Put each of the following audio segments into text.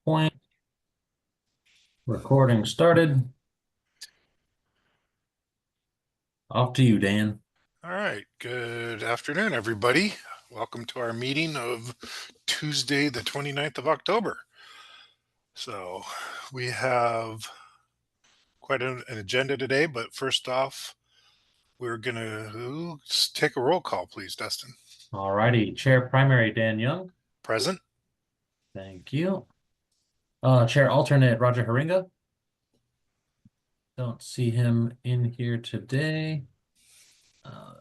Point. Recording started. Off to you, Dan. All right. Good afternoon, everybody. Welcome to our meeting of Tuesday, the 29th of October. So we have quite an agenda today, but first off, we're going to take a roll call, please, Dustin. All righty. Chair Primary Dan Young. Present. Thank you. Chair Alternate Roger Haringa. Don't see him in here today. Uh,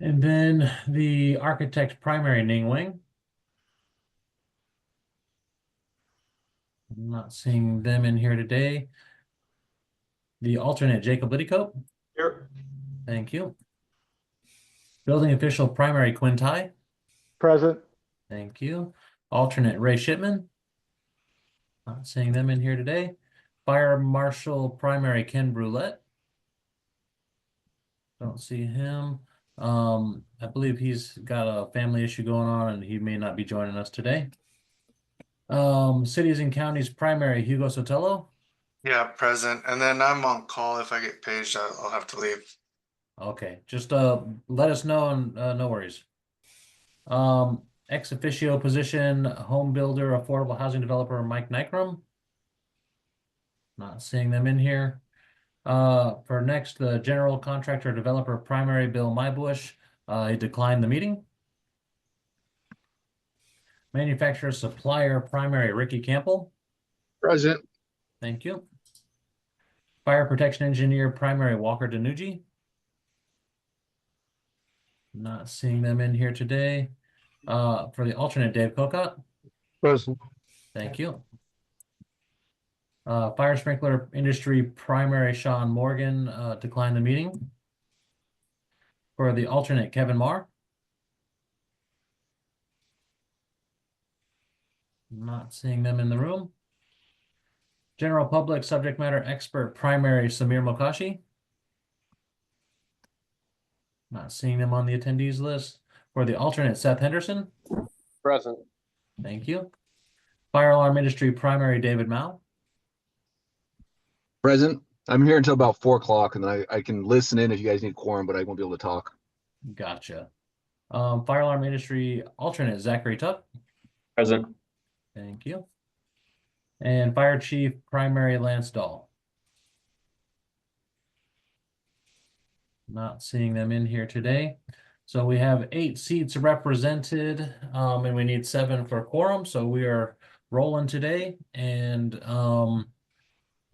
And then the Architect Primary Ning Wing. I'm not seeing them in here today. The alternate Jacob Liddycope. Here. Thank you. Building Official Primary Quinn Tai. Present. Thank you. Alternate Ray Shipman. Not seeing them in here today. Fire Marshal Primary Ken Brulette. Don't see him. I believe he's got a family issue going on and he may not be joining us today. Cities and Counties Primary Hugo Sotelo. Yeah, present. And then I'm on call. If I get paged, I'll have to leave. Okay, just let us know and no worries. Ex officio position home builder affordable housing developer Mike Nykrum. Not seeing them in here. For next, the general contractor developer primary Bill Mybush. He declined the meeting. Manufacturer supplier primary Ricky Campbell. Present. Thank you. Fire protection engineer primary Walker Danucci. Not seeing them in here today. For the alternate Dave Cocott. Present. Thank you. Fire sprinkler industry primary Sean Morgan declined the meeting. For the alternate Kevin Marr. Not seeing them in the room. General public subject matter expert primary Samir Mokashi. Not seeing them on the attendees list. For the alternate Seth Henderson. Present. Thank you. Fire alarm industry primary David Mao. Present. I'm here until about 4 o'clock, and then I can listen in if you guys need quorum, but I won't be able to talk. Gotcha. Fire alarm industry alternate Zachary Tuck. Present. Thank you. And fire chief primary Lance Dahl. Not seeing them in here today. So we have 8 seats represented, and we need 7 for quorum. So we are rolling today. And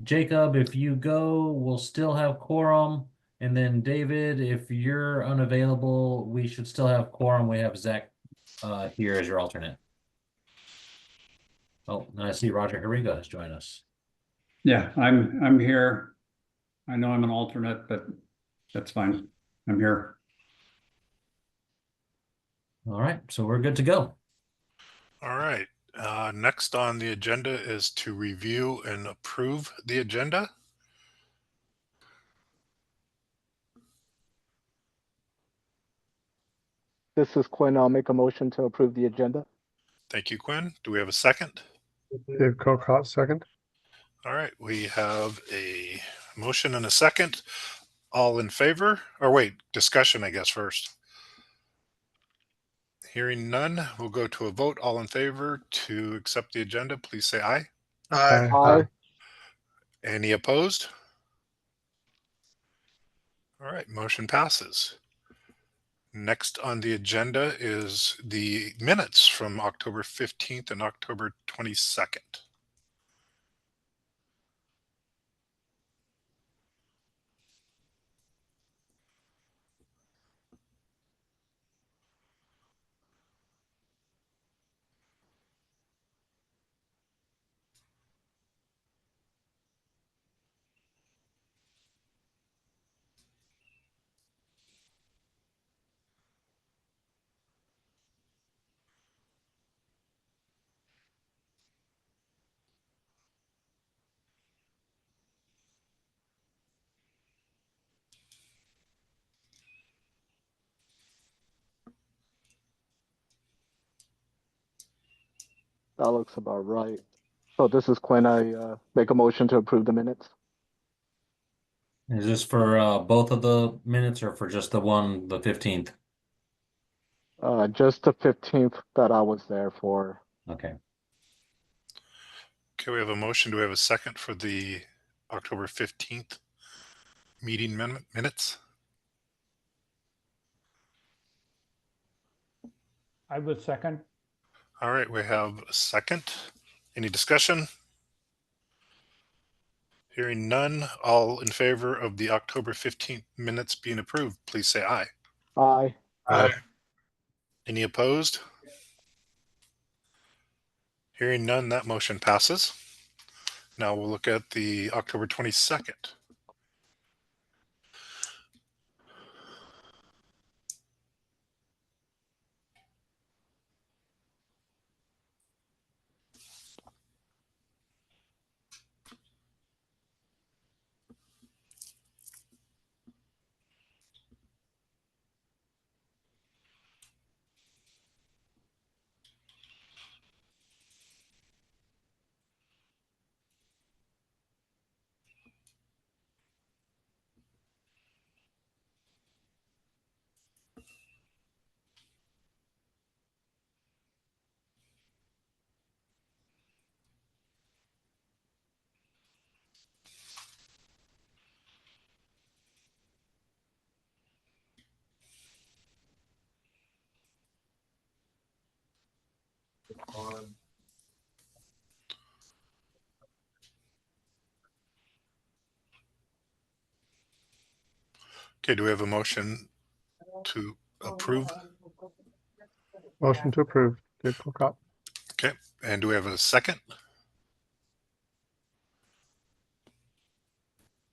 Jacob, if you go, we'll still have quorum. And then David, if you're unavailable, we should still have quorum. We have Zach here as your alternate. Oh, and I see Roger Haringa has joined us. Yeah, I'm here. I know I'm an alternate, but that's fine. I'm here. All right, so we're good to go. All right. Next on the agenda is to review and approve the agenda. This is Quinn. I'll make a motion to approve the agenda. Thank you, Quinn. Do we have a second? Dave Cocott, second. All right. We have a motion and a second. All in favor? Or wait, discussion, I guess, first. Hearing none, we'll go to a vote. All in favor to accept the agenda, please say aye. Aye. Any opposed? All right, motion passes. Next on the agenda is the minutes from October 15th and October 22nd. That looks about right. So this is Quinn. I make a motion to approve the minutes. Is this for both of the minutes or for just the one, the 15th? Just the 15th that I was there for. Okay. Okay, we have a motion. Do we have a second for the October 15th meeting minutes? I would second. All right, we have a second. Any discussion? Hearing none, all in favor of the October 15th minutes being approved, please say aye. Aye. Aye. Any opposed? Hearing none, that motion passes. Now we'll look at the October 22nd. Okay, do we have a motion to approve? Motion to approve. Dave Colcott. Okay, and do we have a second?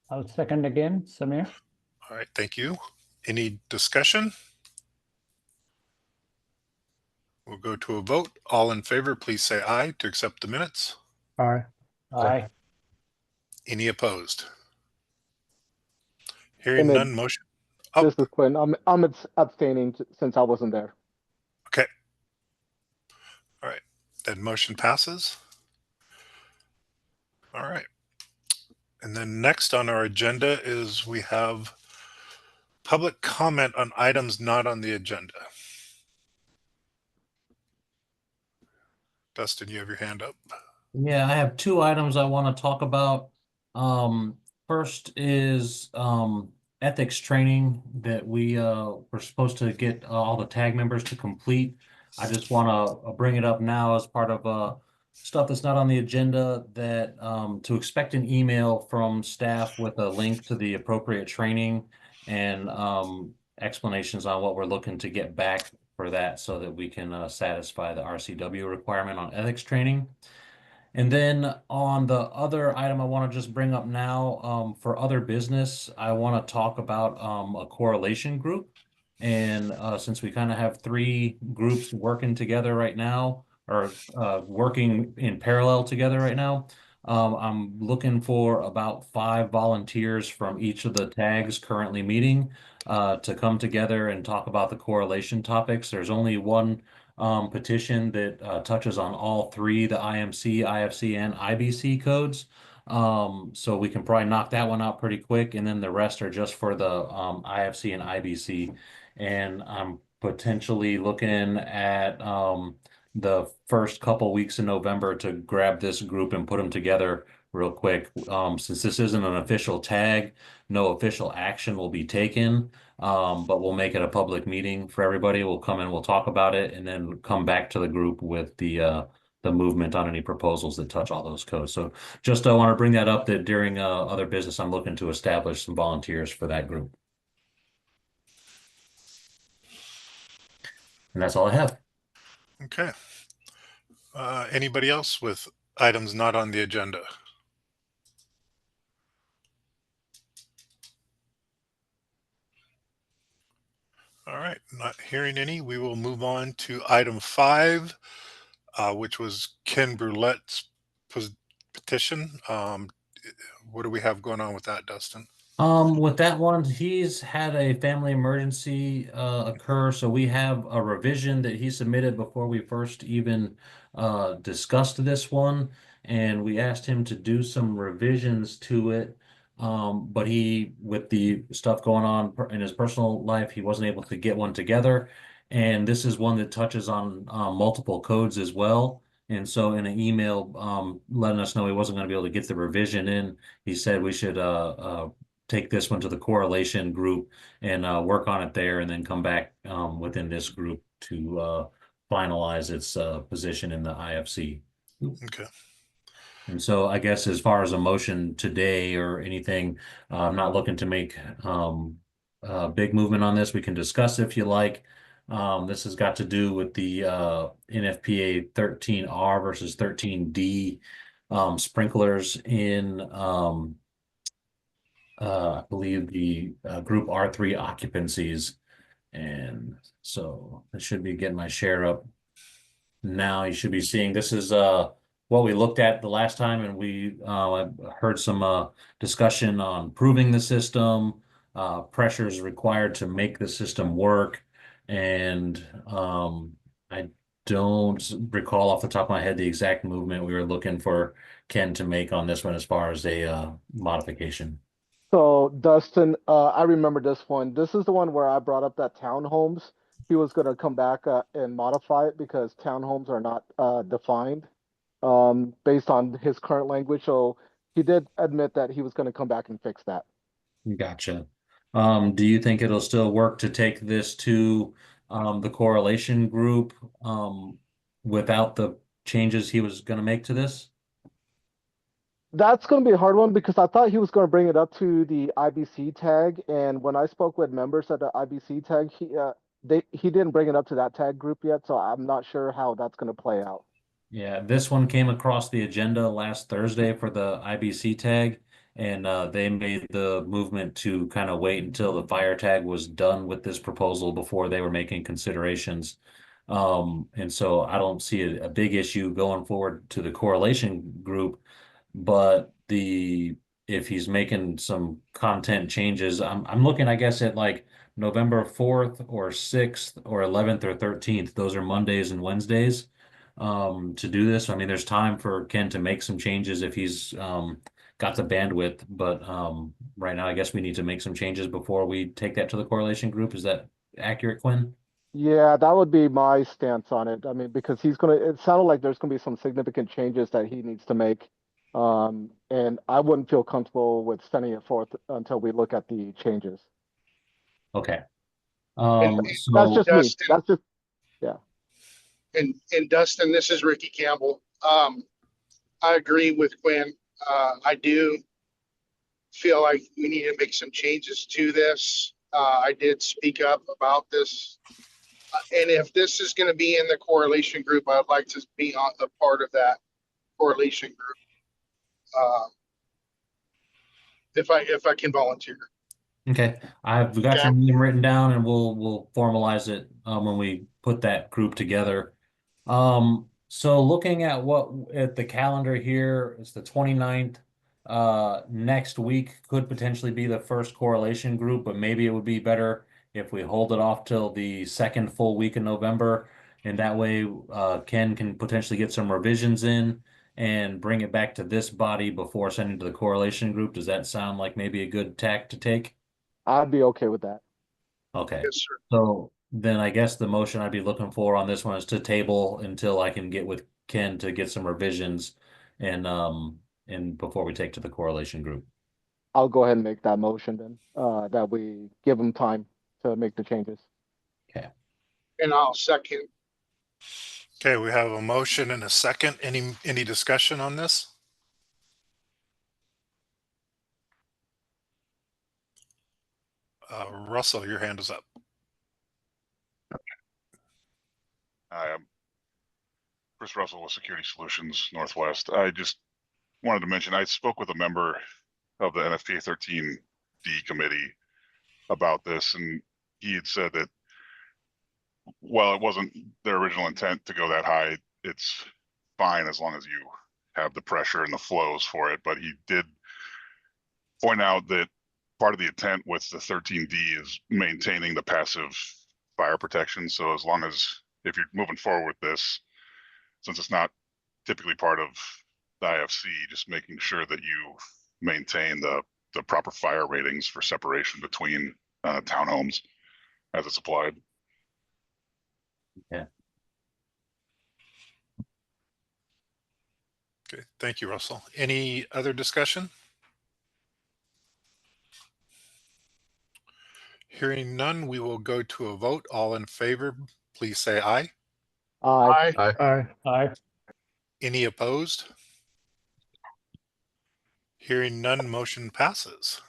I'll second again, Samir. All right, thank you. Any discussion? We'll go to a vote. All in favor, please say aye to accept the minutes. Aye. Aye. Any opposed? Hearing And then- none, motion. Oh. This is Quinn. I'm abstaining since I wasn't there. Okay. All right, that motion passes. All right. And then next on our agenda is we have public comment on items not on the agenda. Dustin, you have your hand up. Yeah, I have two items I want to talk about. First is ethics training that we were supposed to get all the tag members to complete. I just want to bring it up now as part of stuff that's not on the agenda, that to expect an email from staff with a link to the appropriate training and explanations on what we're looking to get back for that so that we can satisfy the RCW requirement on ethics training. And then on the other item I want to just bring up now, for other business, I want to talk about a correlation group. And since we kind of have three groups working together right now, or working in parallel together right now, I'm looking for about 5 volunteers from each of the tags currently meeting to come together and talk about the correlation topics. There's only one petition that touches on all three, the IMC, IFC, and IBC codes. So we can probably knock that one out pretty quick, and then the rest are just for the IFC and IBC. And I'm potentially looking at the first couple weeks in November to grab this group and put them together real quick. Since this isn't an official tag, no official action will be taken. But we'll make it a public meeting for everybody. We'll come in, we'll talk about it, and then come back to the group with the movement on any proposals that touch all those codes. So just want to bring that up, that during other business, I'm looking to establish some volunteers for that group. And that's all I have. Okay. Anybody else with items not on the agenda? All right, not hearing any. We will move on to item 5, which was Ken Brulette's petition. What do we have going on with that, Dustin? With that one, he's had a family emergency occur, so we have a revision that he submitted before we first even discussed this one, and we asked him to do some revisions to it. But he, with the stuff going on in his personal life, he wasn't able to get one together. And this is one that touches on multiple codes as well. And so in an email letting us know he wasn't going to be able to get the revision in, he said we should take this one to the correlation group and work on it there and then come back within this group to finalize its position in the IFC. Okay. And so I guess as far as a motion today or anything, I'm not looking to make a big movement on this. We can discuss if you like. This has got to do with the NFPA 13R versus 13D sprinklers in I believe the group R3 occupancies. And so I should be getting my share up now. You should be seeing this is what we looked at the last time, and we heard some discussion on proving the system, pressures required to make the system work, and I don't recall off the top of my head the exact movement we were looking for Ken to make on this one as far as a modification. So Dustin, I remember this one. This is the one where I brought up that townhomes. He was going to come back and modify it because townhomes are not defined based on his current language. So he did admit that he was going to come back and fix that. Gotcha. Do you think it'll still work to take this to the correlation group without the changes he was going to make to this? That's going to be a hard one because I thought he was going to bring it up to the IBC tag, and when I spoke with members at the IBC tag, he didn't bring it up to that tag group yet, so I'm not sure how that's going to play out. Yeah, this one came across the agenda last Thursday for the IBC tag, and they made the movement to kind of wait until the fire tag was done with this proposal before they were making considerations. And so I don't see a big issue going forward to the correlation group. But if he's making some content changes, I'm looking, I guess, at like November 4th or 6th or 11th or 13th. Those are Mondays and Wednesdays to do this. I mean, there's time for Ken to make some changes if he's got the bandwidth, but right now I guess we need to make some changes before we take that to the correlation group. Is that accurate, Quinn? Yeah, that would be my stance on it. I mean, because it sounded like there's going to be some significant changes that he needs to make. And I wouldn't feel comfortable with sending it forth until we look at the changes. Okay. That's So just me. Dustin, That's just, yeah. and Dustin, this is Ricky Campbell. I agree with Quinn. I do feel like we need to make some changes to this. I did speak up about this. And if this is going to be in the correlation group, I'd like to be on the part of that correlation group. If I can volunteer. okay, I've got your name written down, and we'll formalize it when we put that group together. So looking at the calendar here, it's the 29th. Next week could potentially be the first correlation group, but maybe it would be better if we hold it off till the second full week in November, and that way Ken can potentially get some revisions in and bring it back to this body before sending to the correlation group. Does that sound like maybe a good tack to take? I'd be okay with that. Okay. Yes, sir. So then I guess the motion I'd be looking for on this one is to table until I can get with Ken to get some revisions and before we take to the correlation group. I'll go ahead and make that motion then, that we give him time to make the changes. Okay. And I'll second. Okay, we have a motion and a second. Any discussion on this? Russell, your hand is up. Hi, I'm Chris Russell with Security Solutions Northwest. I just wanted to mention, I spoke with a member of the NFPA 13D committee about this, and he had said that while it wasn't their original intent to go that high, it's fine as long as you have the pressure and the flows for it. But he did point out that part of the intent with the 13D is maintaining the passive fire protection. So as long as, if you're moving forward with this, since it's not typically part of the IFC, just making sure that you maintain the proper fire ratings for separation between townhomes as it's applied. Yeah. Okay, thank you, Russell. Any other discussion? Hearing none, we will go to a vote. All in favor, please say aye. Aye. Aye. Aye. Any opposed? Hearing none, motion passes.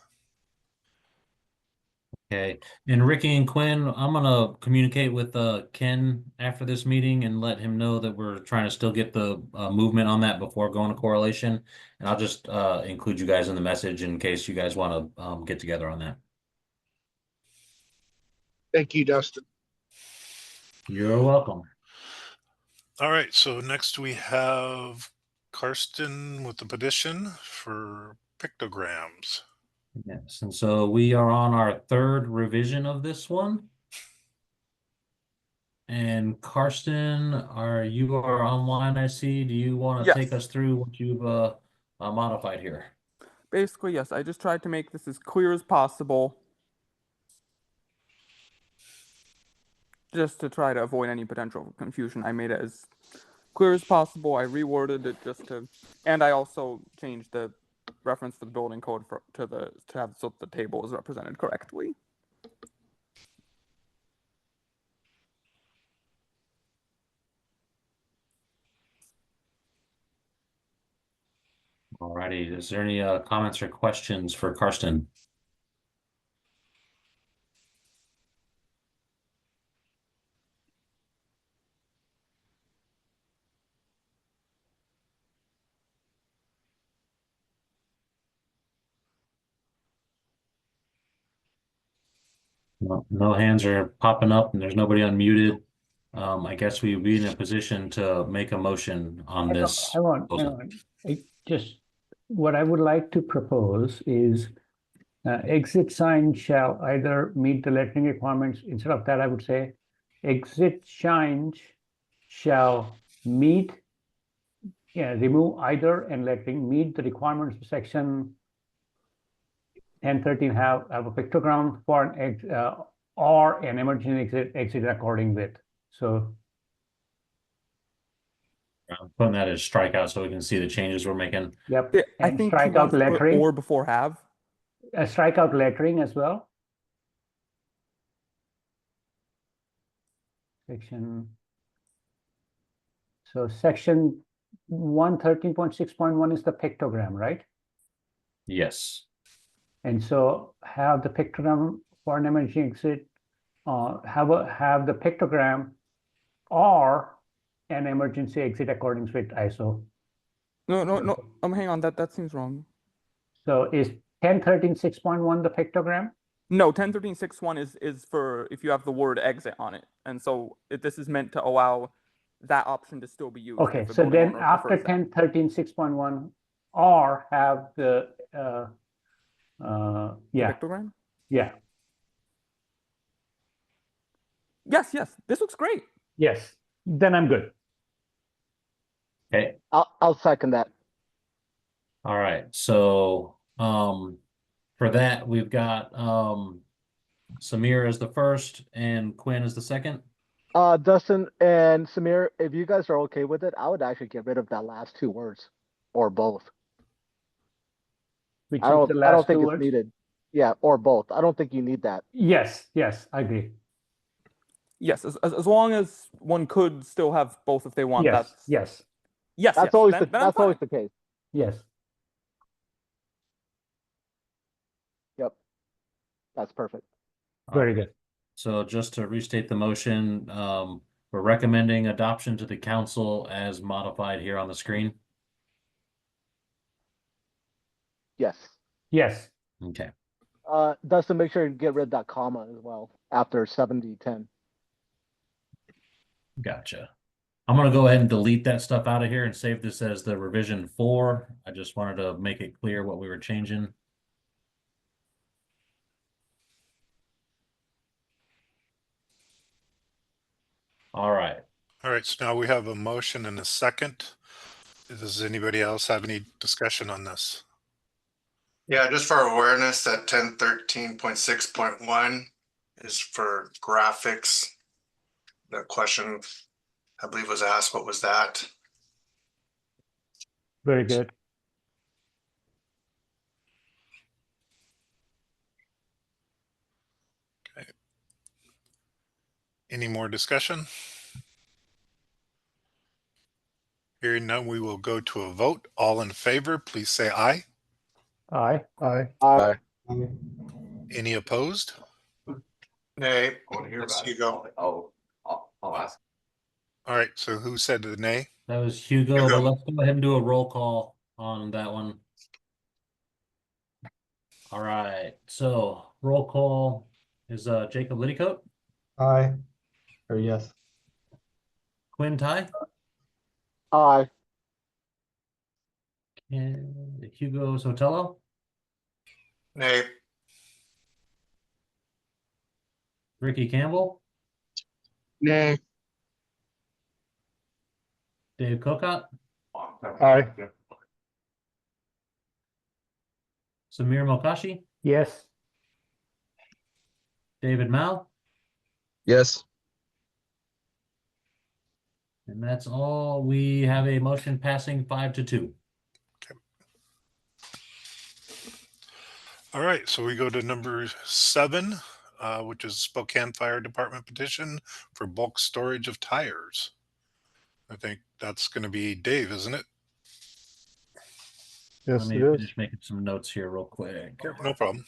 Okay, and Ricky and Quinn, I'm gonna communicate with Ken after this meeting and let him know that we're trying to still get the movement on that before going to correlation. And I'll just include you guys in the message in case you guys want to get together on that. Thank you, Dustin. You're welcome. All right, so next we have Karsten with the petition for pictograms. Yes, and so we are on our third revision of this one. And Karsten, you are online, I see. Do you want to take Yes. us through what you've modified here? Basically, yes, I just tried to make this as clear as possible. Just to try to avoid any potential confusion. I made it as clear as possible. I reworded it and I also changed the reference to the building code to have so the table is represented correctly. Alrighty, is there any comments or questions for Karsten? No hands are popping up and there's nobody unmuted. I guess we would be in a position to make a motion on this. Hang on. What I would like to propose is exit sign shall either meet the lettering requirements. Instead of that, I would say exit signs shall meet, remove either and lettering meet the requirements of section 1013 have a pictogram for an or an emergency exit according with. So I'm putting that as strikeout so we can see the changes we're making. yep. Yeah, I And think strike out lettering or before have. Strike out lettering as well. Section 113.6.1 is the pictogram, right? Yes. And so have the pictogram for an emergency exit, have the pictogram or an emergency exit according with ISO. No. Hang on. That seems wrong. So is 1013.6.1 the pictogram? No, 1013.6.1 is for if you have the word exit on it, and so this is meant to allow that option to still be used. Okay, so then after 1013.6.1 or have the pictogram? Yeah. Yes, this looks great. Yes, then I'm good. Okay. I'll second that. All right. So for that we've got Samir as the first and Quinn as the second. Dustin and Samir, if you guys are okay with it, I would actually get rid of that last two words or both. Which I don't think it's needed. Yeah, or both. I don't think you need that. Yes, I agree. Yes, as long as one could still have both if they want. Yes. That's always the case. Yes. Yep. That's perfect. Very good. So just to restate the motion, we're recommending adoption to the council as modified here on the screen. Yes. Yes. Okay. Dustin, make sure you get rid of that comma as well after 70-10. Gotcha. I'm going to go ahead and delete that stuff out of here and save this as the revision 4. I just wanted to make it clear what we were changing. All right. All right, so now we have a motion and a second. Does anybody else have any discussion on this? Yeah, just for awareness, that 1013.6.1 is for graphics. The question, I believe, was asked, what was that? Very good. Any more discussion? Hearing none, we will go to a vote. All in favor, please say aye. Aye. Aye. Any opposed? Nay. I want to hear That's about it. Hugo. I'll ask. All right, so who said the nay? That was Hugo, Hugo. but let's go ahead and do a roll call on that one. All right, so roll call is Jacob Liddycoat, Aye. Or yes. Quinn Ty, Aye. and Hugo Sotelo, Nay. Ricky Campbell, Nay. Dave Cocott, Aye. Samir Mokashi, Yes. David Mao, Yes. and that's all. We have a motion passing 5-2. All right, so we go to number 7, which is Spokane Fire Department petition for bulk storage of tires. I think that's going to be Dave, isn't it? Let Yes, me it is. finish making some notes here real quick. No problem.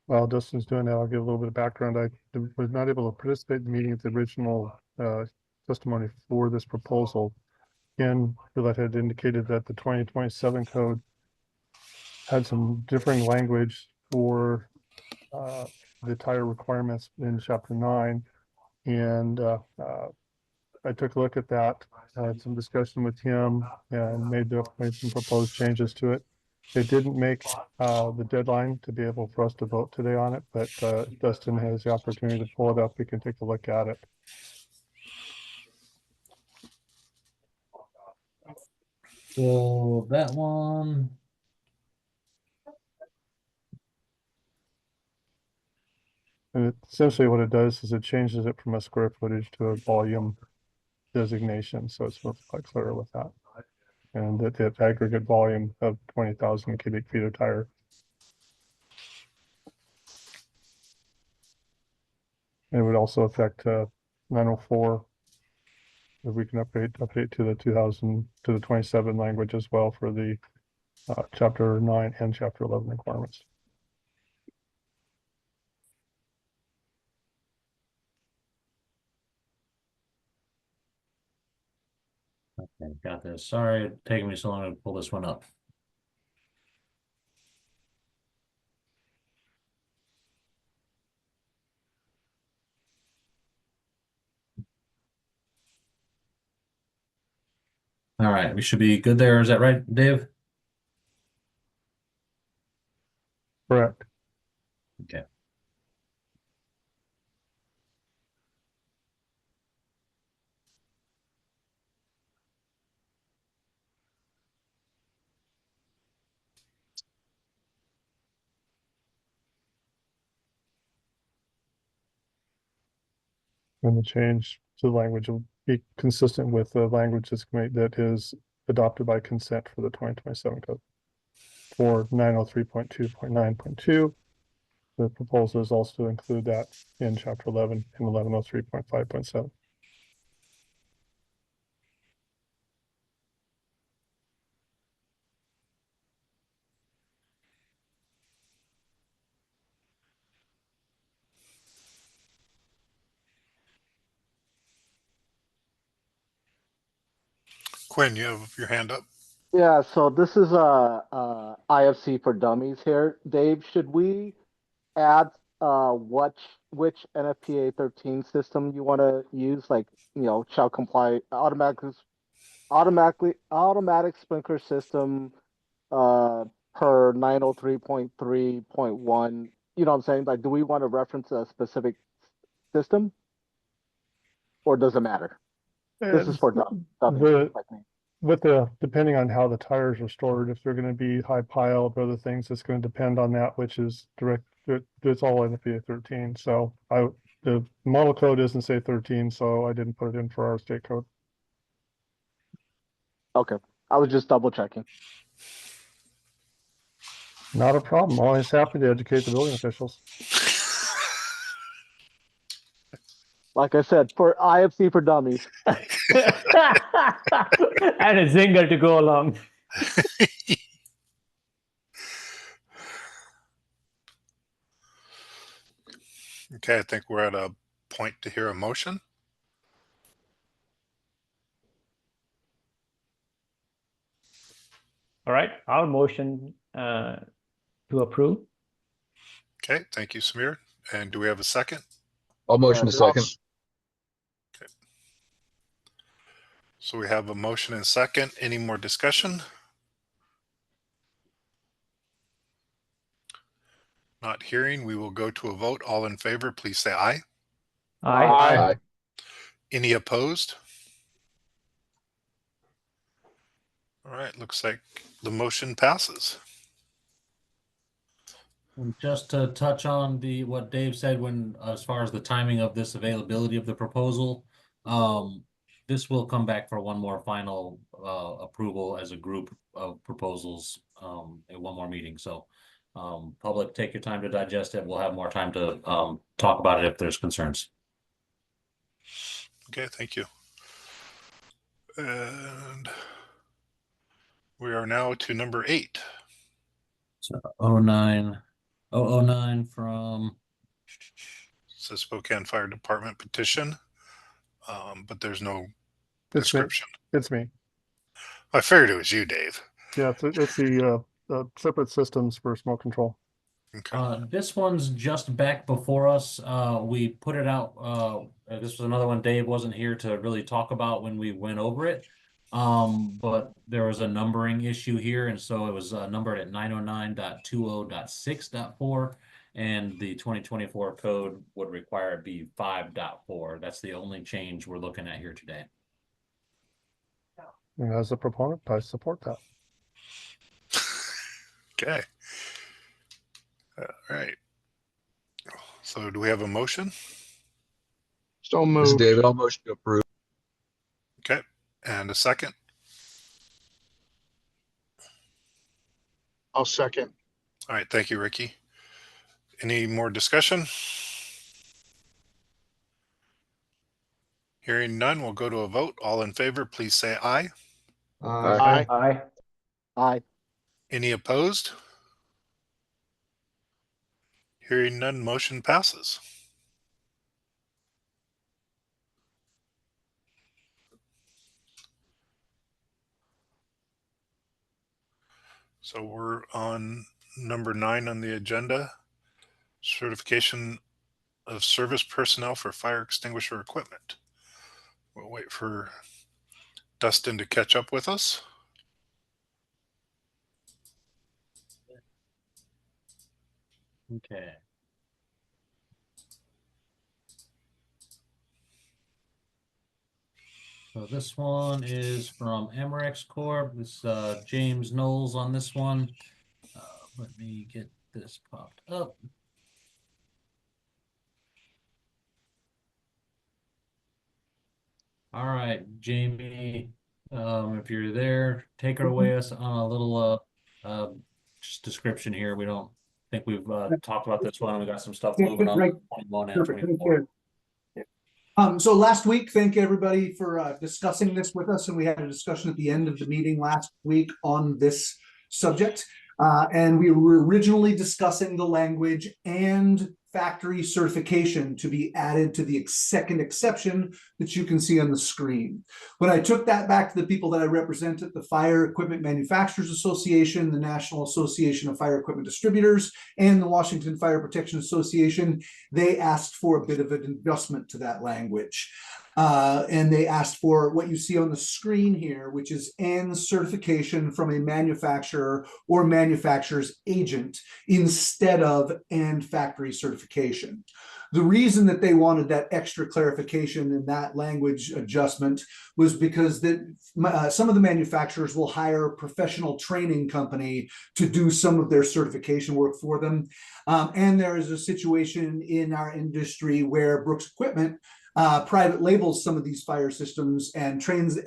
While Dustin's doing that, I'll give a little bit of background. I was not able to participate in the meeting at the original testimony for this proposal. Ken Gillette had indicated that the 2027 code had some differing language for the tire requirements in chapter 9. And I took a look at that, had some discussion with him and made some proposed changes to it. It didn't make the deadline to be able for us to vote today on it, but Dustin has the opportunity to pull it up. We can take a look at it. So that one. And essentially what it does is it changes it from a square footage to a volume designation. So it's quite clear with that. And that the aggregate volume of 20,000 cubic feet of tire. It would also affect 904. If we can update to the 27 language as well for the chapter 9 and chapter 11 requirements. Okay, got this. Sorry, it's taking me so long to pull this one up. All right, we should be good there. Is that right, Dave? Correct. Okay. And the change to the language will be consistent with the language that is adopted by consent for the 2027 code. For 903.2.9.2, the proposal is also to include that in chapter 11 and 1103.5.7. Quinn, you have your hand up. Yeah, so this is IFC for dummies here. Dave, should we add which NFPA 13 system you want to use? Like, shall comply automatic sprinkler system per 903.3.1. You know what I'm saying? Like, do we want to reference a specific system? or does it matter? This is for dummies. The, Like me. depending on how the tires are stored, if they're gonna be high pile or other things, it's gonna depend on that, which is direct, it's all NFPA 13. So the model code doesn't say 13, so I didn't put it in for our state code. Okay, I was just double checking. Not a problem. Always happy to educate the building officials. Like I said, for IFC for dummies. And a zinger to go along. Okay, I think we're at a point to hear a motion. All right, I'll motion to approve. Okay, thank you, Samir. And do we have a second? I'll motion a second. Okay. So we have a motion and second. Any more discussion? Not hearing, we will go to a vote. All in favor, please say aye. Aye. Aye. Any opposed? All right, looks like the motion passes. And just to touch on what Dave said when as far as the timing of this availability of the proposal, this will come back for one more final approval as a group of proposals in one more meeting. So public, take your time to digest it. We'll have more time to talk about it if there's concerns. Okay, thank you. And we are now to number 8. So 009 from It's a Spokane Fire Department petition, but there's no It's description. It's me. I figured it was you, Dave. Yeah, it's the separate systems for smoke control. Okay. This one's just back before us. We put it out. This was another one Dave wasn't here to really talk about when we went over it. But there was a numbering issue here, and so it was numbered at 909.20.6.4, and the 2024 code would require it be 5.4. That's the only change we're looking at here today. And as a proponent, I support that. Okay. All right. So do we have a motion? So This is moved. David. I'll motion to approve. Okay. And a second? I'll second. All right. Thank you, Ricky. Any more discussion? Hearing none, we'll go to a vote. All in favor, please say aye. Aye. Aye. Aye. Any opposed? Hearing none, motion passes. So we're on number 9 on the agenda, certification of service personnel for fire extinguisher equipment. We'll wait for Dustin to catch up with us. Okay. So this one is from Amerex Corp. This James Knowles on this one. Let me get this popped up. All right, Jamie, if you're there, take her away us on a little just description here. We don't think we've talked about this one. We got some stuff moving on 21 and 24. So last week, thank everybody for discussing this with us. And we had a discussion at the end of the meeting last week on this subject. And we were originally discussing the language and factory certification to be added to the second exception that you can see on the screen. When I took that back to the people that I represent at the Fire Equipment Manufacturers Association, the National Association of Fire Equipment Distributors, and the Washington Fire Protection Association, they asked for a bit of an adjustment to that language. And they asked for what you see on the screen here, which is "and certification from a manufacturer or manufacturer's agent" instead of "and factory certification." The reason that they wanted that extra clarification in that language adjustment was because some of the manufacturers will hire a professional training company to do some of their certification work for them. And there is a situation in our industry where Brooks Equipment private labels some of these fire systems and trains,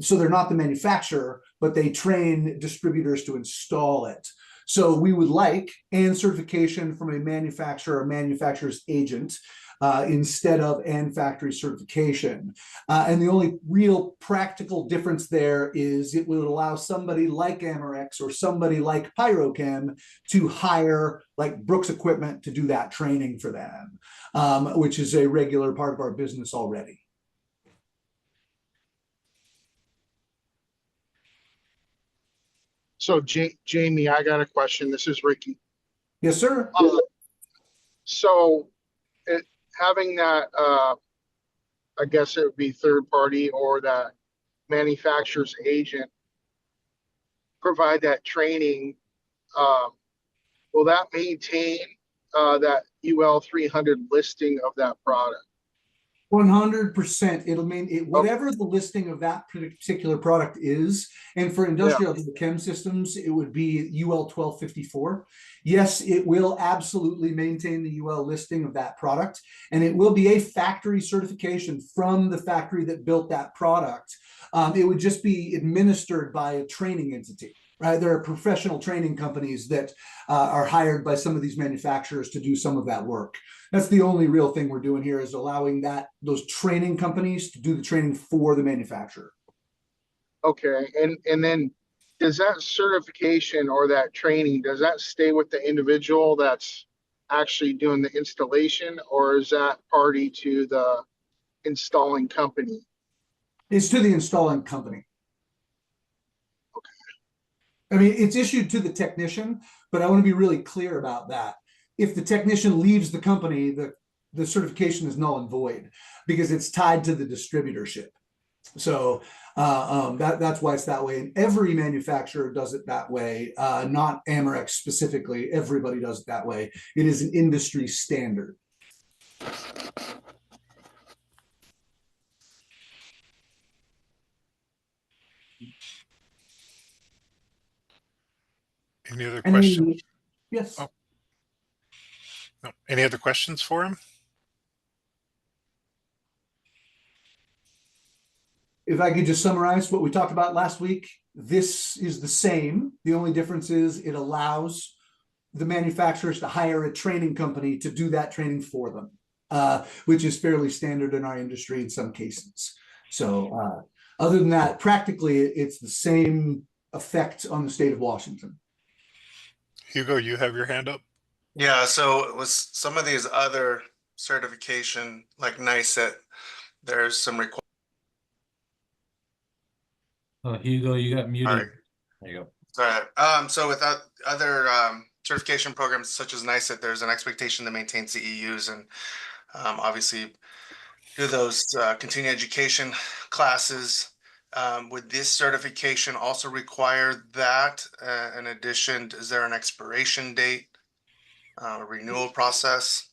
so they're not the manufacturer, but they train distributors to install it. So we would like and certification from a manufacturer or manufacturer's agent instead of and factory certification. And the only real practical difference there is it would allow somebody like Amerex or somebody like Pyrochem to hire like Brooks Equipment to do that training for them, which is a regular part of our business already. So Jamie, I got a question. This is Ricky. Yes, sir. So having that, I guess it would be third party or that manufacturer's agent provide that training, will that maintain that UL 300 listing of that product? 100%. It'll mean whatever the listing of that particular product is. And for industrial chem systems, it would be UL 1254. Yes, it will absolutely maintain the UL listing of that product. And it will be a factory certification from the factory that built that product. It would just be administered by a training entity. Right, there are professional training companies that are hired by some of these manufacturers to do some of that work. That's the only real thing we're doing here, is allowing those training companies to do the training for the manufacturer. Okay, and then does that certification or that training, does that stay with the individual that's actually doing the installation, or is that party to the installing company? It's to the installing company. I mean, it's issued to the technician, but I want to be really clear about that. If the technician leaves the company, the certification is null and void because it's tied to the distributorship. So that's why it's that way. And every manufacturer does it that way, not Amerex specifically. Everybody does it that way. It is an industry standard. Any other questions? Yes. Oh. No. Any other questions for him? If I could just summarize what we talked about last week, this is the same. The only difference is it allows the manufacturers to hire a training company to do that training for them, which is fairly standard in our industry in some cases. So other than that, practically, it's the same effect on the state of Washington. Hugo, you have your hand up. Yeah, so with some of these other certification, like NICET, there's some requirements. Oh, Hugo, you got muted. All right. There you go. Sorry. So with other certification programs such as NICET, there's an expectation to maintain CEUs and obviously do those continuing education classes. Would this certification also require that? In addition, is there an expiration date, a renewal process?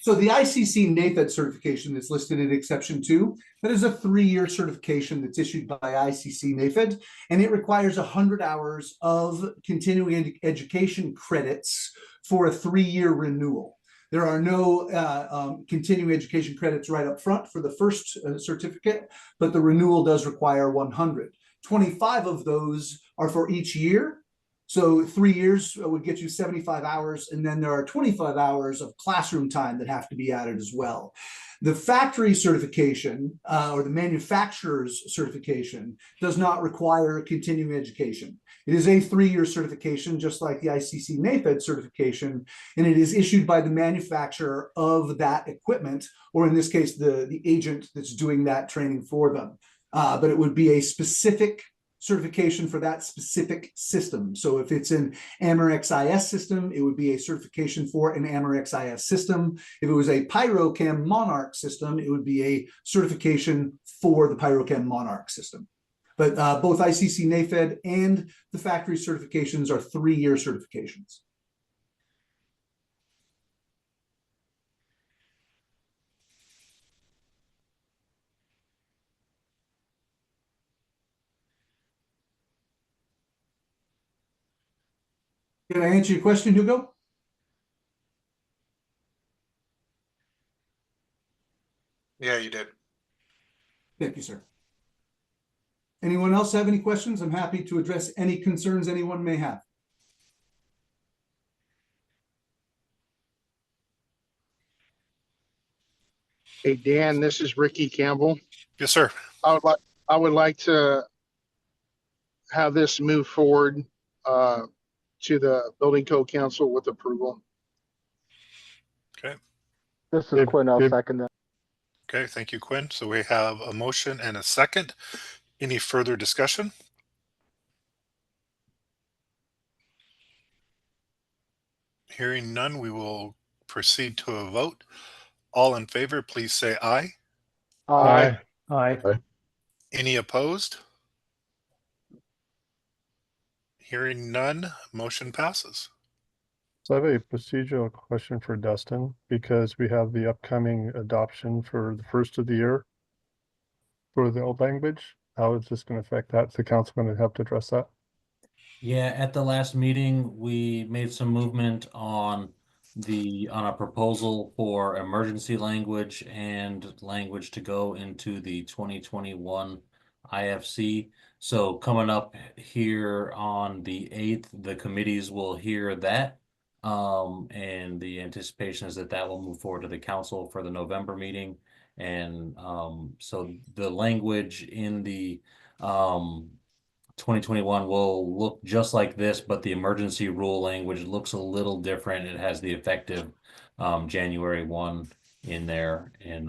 So the ICC NAFED certification that's listed in exception 2, that is a 3-year certification that's issued by ICC NAFED, and it requires 100 hours of continuing education credits for a 3-year renewal. There are no continuing education credits right up front for the first certificate, but the renewal does require 100. 25 of those are for each year. So 3 years would get you 75 hours, and then there are 25 hours of classroom time that have to be added as well. The factory certification or the manufacturer's certification does not require continuing education. It is a 3-year certification, just like the ICC NAFED certification, and it is issued by the manufacturer of that equipment, or in this case, the agent that's doing that training for them. But it would be a specific certification for that specific system. So if it's an Amerex IS system, it would be a certification for an Amerex IS system. If it was a Pyrochem Monarch system, it would be a certification for the Pyrochem Monarch system. But both ICC NAFED and the factory certifications are 3-year certifications. Can I answer your question, Hugo? Yeah, you did. Thank you, sir. Anyone else have any questions? I'm happy to address any concerns anyone may have. Hey, Dan, this is Ricky Campbell. Yes, sir. I would like to have this move forward to the Building Code Council with approval. Okay. This is Dave- Quinn. I'll Dave- second that. Okay, thank you, Quinn. So we have a motion and a second. Any further discussion? Hearing none, we will proceed to a vote. All in favor, please say aye. Aye. Aye. Any opposed? Hearing none, motion passes. So I have a procedural question for Dustin, because we have the upcoming adoption for the first of the year for the old language. How is this going to affect that? Is the council going to have to address that? Yeah, at the last meeting, we made some movement on a proposal for emergency language and language to go into the 2021 IFC. So coming up here on the 8th, the committees will hear that. And the anticipation is that that will move forward to the council for the November meeting. And so the language in the 2021 will look just like this, but the emergency rule language looks a little different. It has the effective January 1 in there. And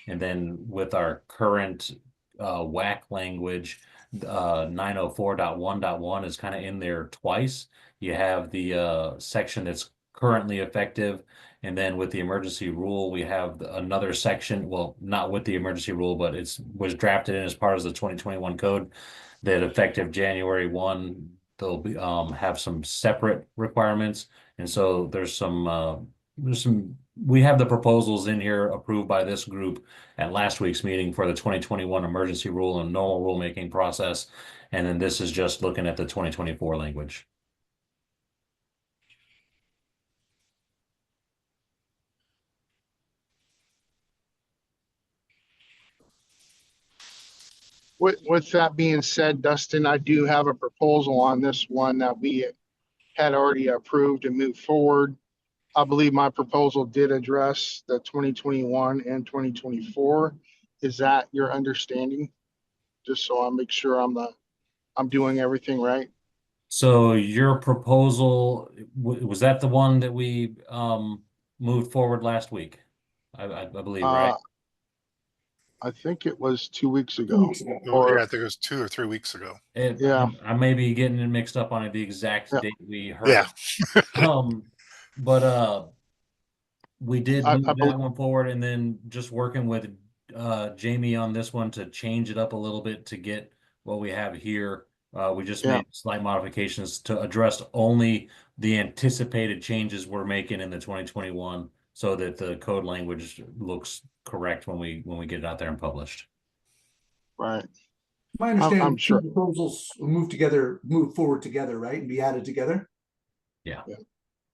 then with our current WAC language, 904.1.1 is kind of in there twice. You have the section that's currently effective. And then with the emergency rule, we have another section, well, not with the emergency rule, but was drafted in as part of the 2021 code that effective January 1, they'll be have some separate requirements. And so there's some we have the proposals in here approved by this group at last week's meeting for the 2021 emergency rule and normal rulemaking process. And then this is just looking at the 2024 language. With that being said, Dustin, I do have a proposal on this one that we had already approved and moved forward. I believe my proposal did address the 2021 and 2024. Is that your understanding? Just so I make sure I'm doing everything right. So your proposal, was that the one that we moved forward last week? I believe, right? I think it was 2 weeks 2 ago. weeks ago. Yeah, I think it was 2 or 3 weeks ago. Yeah. I may be getting it mixed up on the exact Yeah. date we heard. Yeah. But we did I move believe- that one forward, and then just working with Jamie on this one to change it up a little bit to get what we have here. We just Yeah. made slight modifications to address only the anticipated changes we're making in the 2021 so that the code language looks correct when we get it out there and published. Right. My understanding, I'm sure. two proposals will move forward together, right, and be added together? Yeah.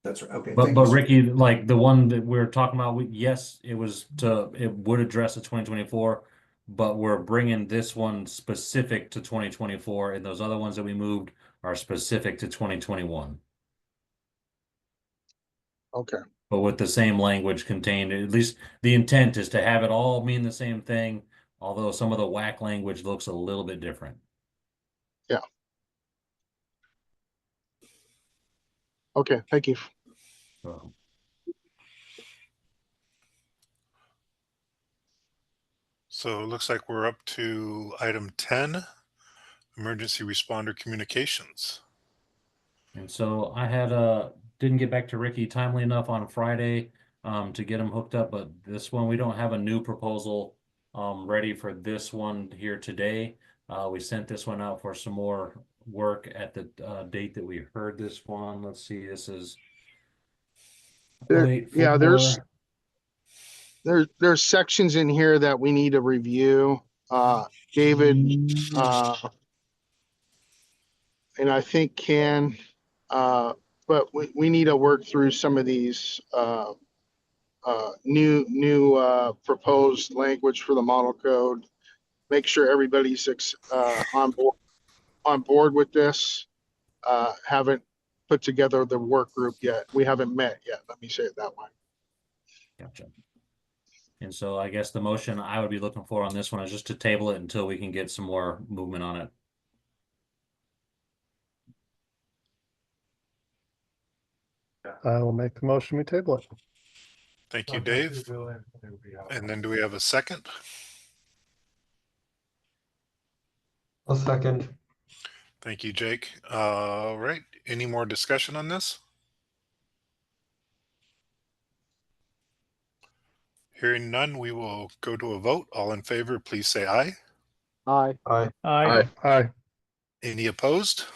That's right, okay. But thank you, sir. Ricky, like the one that we're talking about, yes, it would address the 2024, but we're bringing this one specific to 2024, and those other ones that we moved are specific to 2021. Okay. But with the same language contained, at least the intent is to have it all mean the same thing, although some of the WAC language looks a little bit different. Yeah. Okay, thank you. So it looks like we're up to item 10, emergency responder communications. And so I didn't get back to Ricky timely enough on Friday to get him hooked up, but this one, we don't have a new proposal ready for this one here today. We sent this one out for some more work at the date that we heard this one. Let's see, this is Yeah, there's sections in here that we need to review. David, and I think Ken, but but we need to work through some of these new proposed language for the model code. Make sure everybody's on board with this. Haven't put together the work group yet. We haven't met yet. Let me say it that way. Gotcha. And so I guess the motion I would be looking for on this one is just to table it until we can get some more movement on it. I will make the motion, we table it. Thank you, Dave. And then do we have a second? A second. Thank you, Jake. All right. Any more discussion on this? Hearing none, we will go to a vote. All in favor, please say aye. Aye. Aye. Aye. Aye. Any opposed?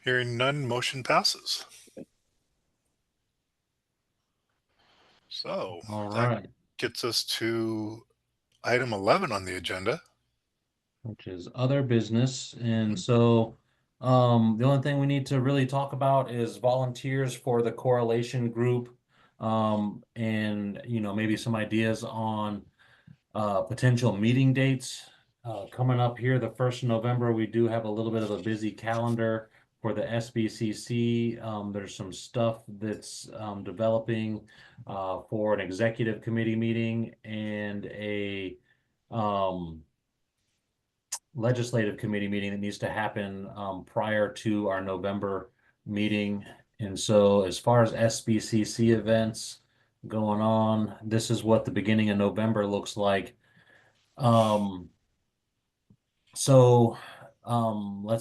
Hearing none, motion passes. So All that right. gets us to item 11 on the agenda. Which is other business. And so the only thing we need to really talk about is volunteers for the correlation group. And maybe some ideas on potential meeting dates. Coming up here, the 1st of November, we do have a little bit of a busy calendar for the SBCC. There's some stuff that's developing for an executive committee meeting and a legislative committee meeting that needs to happen prior to our November meeting. And so as far as SBCC events going on, this is what the beginning of November looks like. Let's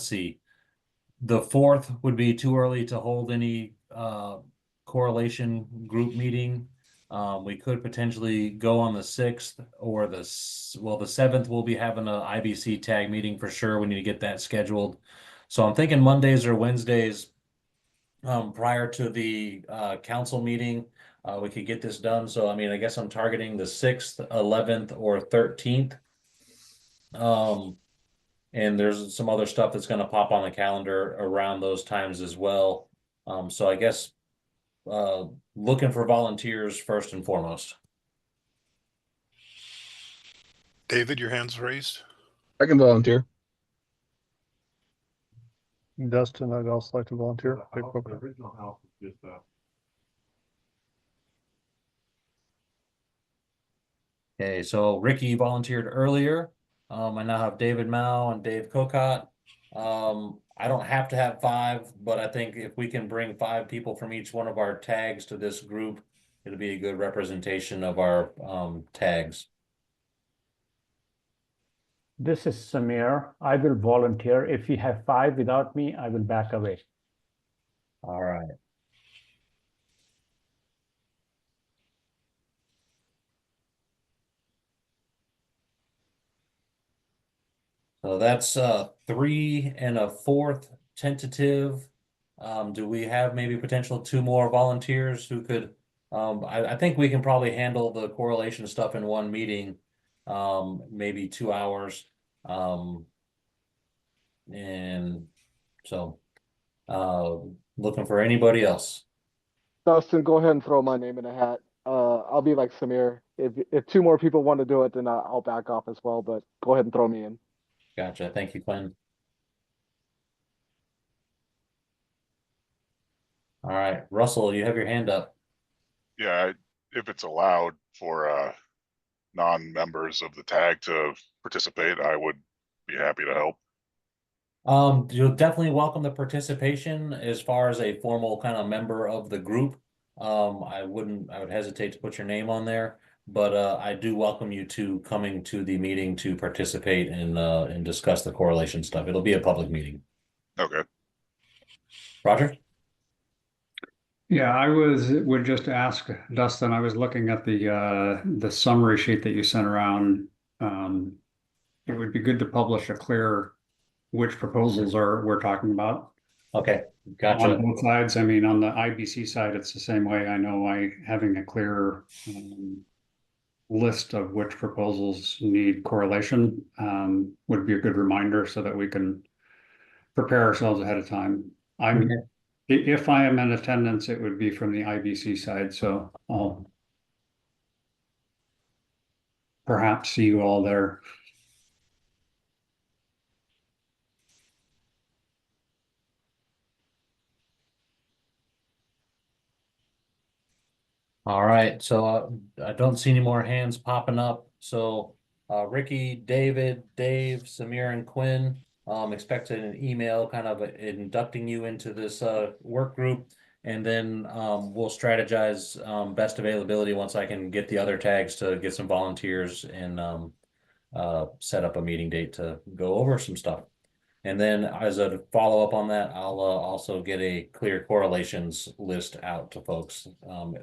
see. The 4th would be too early to hold any correlation group meeting. We could potentially go on the 6th or the 7th. We'll be having a IBC tag meeting for sure. We need to get that scheduled. So I'm thinking Mondays or Wednesdays prior to the council meeting, we could get this done. So, I mean, I guess I'm targeting the 6th, 11th, or 13th. And there's some other stuff that's going to pop on the calendar around those times as well. So I guess looking for volunteers first and foremost. David, your hand's raised. I can volunteer. Dustin, I'd also like to volunteer. Okay, so Ricky volunteered earlier. I now have David Mao and Dave Kokot. I don't have to have 5, but I think if we can bring 5 people from each one of our tags to this group, it'll be a good representation of our tags. This is Samir. I will volunteer. If you have 5 without me, I will back away. All right. So that's 3 and a 4th tentative. Do we have maybe potential 2 more volunteers who could? I think we can probably handle the correlation stuff in one meeting, maybe 2 hours. And so looking for anybody else. Dustin, go ahead and throw my name in a hat. I'll be like Samir. If 2 more people want to do it, then I'll back off as well, but go ahead and throw me in. Gotcha. Thank you, Quinn. All right, Russell, you have your hand up. Yeah, if it's allowed for non-members of the tag to participate, I would be happy to help. You'll definitely welcome the participation as far as a formal kind of member of the group. I would hesitate to put your name on there, but I do welcome you to coming to the meeting to participate and discuss the correlation stuff. It'll be a public meeting. Okay. Roger? Yeah, I would just ask Dustin, I was looking at the summary sheet that you sent around. It would be good to publish a clear which proposals we're talking about. Okay, gotcha. On both sides. I mean, on the IBC side, it's the same way. I know having a clear list of which proposals need correlation would be a good reminder so that we can prepare ourselves ahead of time. I'm If I am in attendance, it would be from the IBC side, so I'll perhaps see you all there. All right, so I don't see any more hands popping up. So Ricky, David, Dave, Samir, and Quinn expected an email kind of inducting you into this work group, and then we'll strategize best availability once I can get the other tags to get some volunteers and set up a meeting date to go over some stuff. And then as a follow-up on that, I'll also get a clear correlations list out to folks.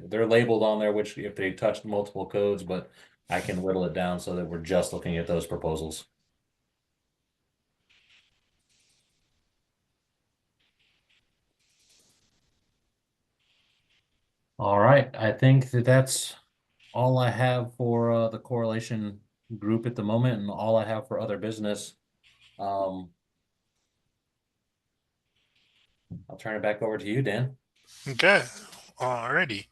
They're labeled on there, which if they touched multiple codes, but I can whittle it down so that we're just looking at those proposals. All right, I think that that's all I have for the correlation group at the moment, and all I have for other business. I'll turn it back over to you, Dan. Okay, alrighty.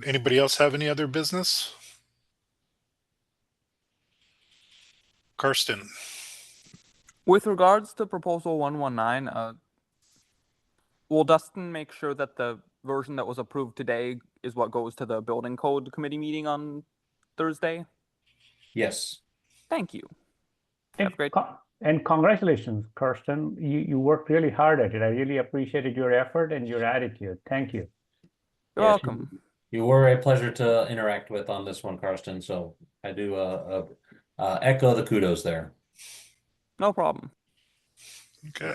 Anybody else have any other business? Karsten. With regards to proposal 119, will Dustin make sure that the version that was approved today is what goes to the building code committee meeting on Thursday? Yes. Thank you. And, That's great. And congratulations, Kirsten. You worked really hard at it. I really appreciated your effort and your attitude. Thank you. You're welcome. You were a pleasure to interact with on this one, Karsten. So I do echo the kudos there. No problem. Okay.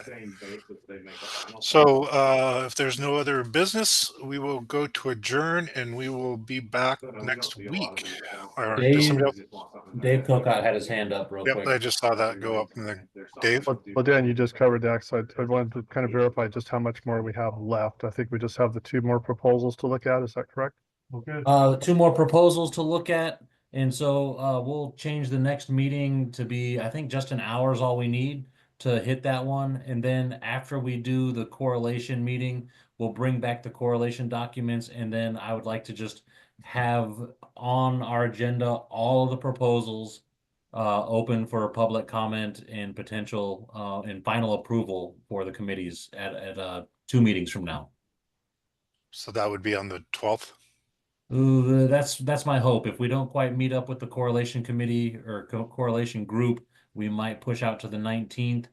So if there's no other business, we will go to adjourn, and we will be back next week. Or does somebody else? Dave Cocott had his hand up real quick. I just saw that go up. Dave? Well, Dan, you just covered that, so I wanted to kind of verify just how much more we have left. I think we just have the 2 more proposals to look at. Is that correct? Okay. 2 more proposals to look at. And so we'll change the next meeting to be, I think, just an hour is all we need to hit that one. And then after we do the correlation meeting, we'll bring back the correlation documents. And then I would like to just have on our agenda all of the proposals open for public comment and potential and final approval for the committees at 2 meetings from now. So that would be on the 12th? Ooh, that's my hope. If we don't quite meet up with the correlation committee or correlation group, we might push out to the 19th.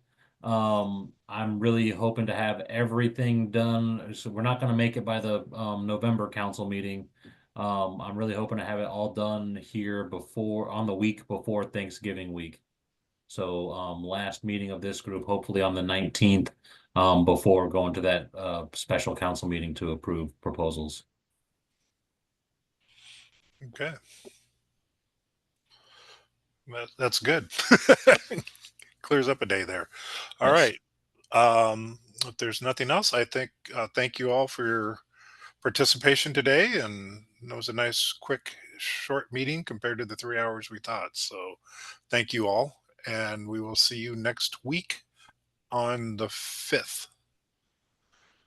I'm really hoping to have everything done. So we're not going to make it by the November council meeting. I'm really hoping to have it all done here on the week before Thanksgiving week. So last meeting of this group, hopefully on the 19th, before going to that special council meeting to approve proposals. Okay. That's good. Clears up a day there. All right. If there's nothing else, I think thank you all for your participation today. And it was a nice, quick, short meeting compared to the 3 hours we thought. So thank you all. And we will see you next week on the 5th.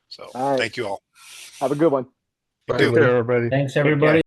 So all right. Thank you all. Have a good one. You Take too. care, everybody. Thanks, everybody.